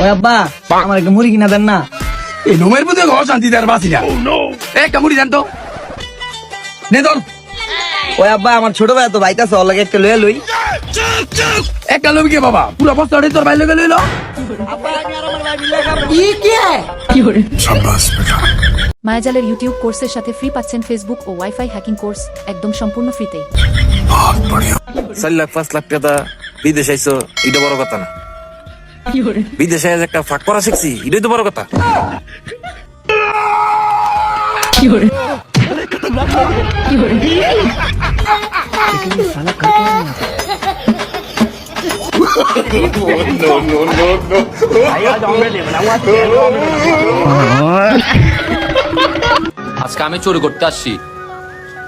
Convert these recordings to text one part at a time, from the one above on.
ওই আব্বা আমার একটা মুড়ি কিনা দেন না। এই নোমের মধ্যে ঘর শান্তি দেওয়ার বাসি না। একটা মুড়ি দেন তো, নে ধর। ওই আব্বা আমার ছোট ভাই তো ভাইতাছে ওর লাগে একটা লইয়া লই। একটা লবি কে বাবা, পুরো বস্তা তোর ভাই লগে লইলো। মায়াজালের ইউটিউব কোর্সের সাথে ফ্রি পাচ্ছেন ফেসবুক ও ওয়াইফাই হ্যাকিং কোর্স একদম সম্পূর্ণ ফ্রিতে। 4 লাখ 5 লাখ টাকা বিদেশ আইসো, এটা বড় কথা না। বিদেশে একটা ফাঁক করা শিখছি, এটাই তো বড় কথা। আজকে আমি চুরি করতে আসছি।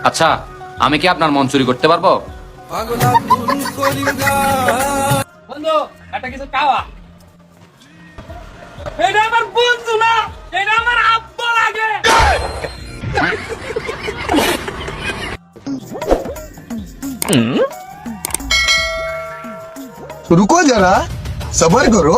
আচ্ছা, আমি কি আপনার মন চুরি করতে পারবো? বন্ধু একটা কিছু খাওয়া। এটা আমার বন্ধু না, এটা আমার আব্বা লাগে। रुको जरा सबर करो।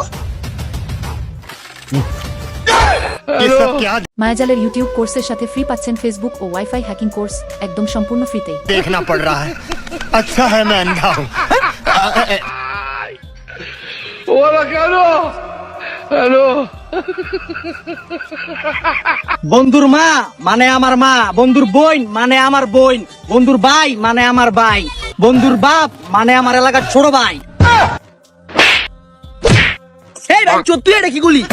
মায়াজালের ইউটিউব কোর্সের সাথে ফ্রি পাচ্ছেন ফেসবুক ও ওয়াইফাই হ্যাকিং কোর্স একদম সম্পূর্ণ ফ্রিতে। देखना पड़ रहा है। अच्छा है मैं अंधा हूँ। বন্ধুর মা মানে আমার মা, বন্ধুর বোন মানে আমার বোন, বন্ধুর ভাই মানে আমার ভাই, বন্ধুর বাপ মানে আমার এলাকার ছোট ভাই। এই ভাই চোদ্দ এটা কি গুলি?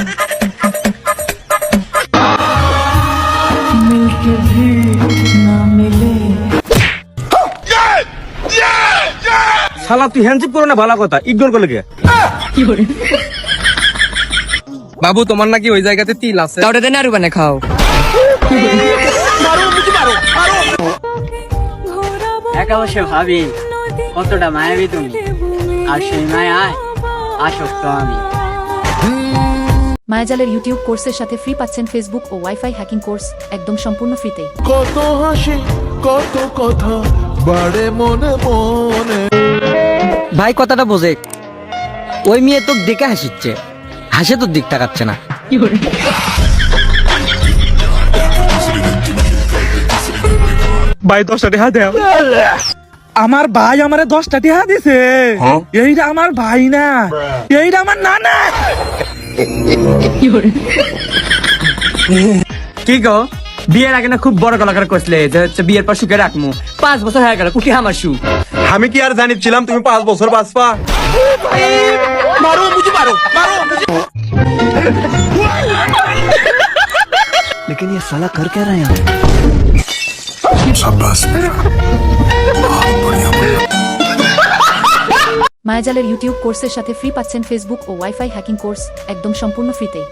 শালা তুই হ্যান্ডশিপ করো না, ভালো কথা ইগনোর করলে কে? বাবু তোমার নাকি ওই জায়গাতে তিল আছে। ওটা দেন আর বানে খাও। একা বসে ভাবি কতটা মায়াবী তুমি, আর সেই মায়ায় আসক্ত আমি। মায়াজালের ইউটিউব কোর্সের সাথে ফ্রি পাচ্ছেন ফেসবুক ও ওয়াইফাই হ্যাকিং কোর্স একদম সম্পূর্ণ ফ্রিতে। কত হাসি কত কথা বাড়ে মনে মনে। ভাই কথাটা বোঝে, ওই মেয়ে তো দেখে হাসিচ্ছে, হাসে তোর দিক তাকাচ্ছে না। ভাই 10টা টাকা দেও। আমার ভাই আমারে 10টা টাকা দিছে। এইটা আমার ভাই না, এইটা আমার নানা। কি গো বিয়ের আগে না খুব বড় কলাকার করছিলে যে হচ্ছে বিয়ের পর সুখে রাখবো, 5 বছর হয়ে গেল কুটি আমার সুখ। আমি কি আর জানিছিলাম তুমি 5 বছর বাঁচবা? মারো মুঝে মারো, মারো মুঝে। लेकिन ये साला कर क्या रहा है यहाँ? মায়াজালের ইউটিউব কোর্সের সাথে ফ্রি পাচ্ছেন ফেসবুক ও ওয়াইফাই হ্যাকিং কোর্স একদম সম্পূর্ণ ফ্রিতে।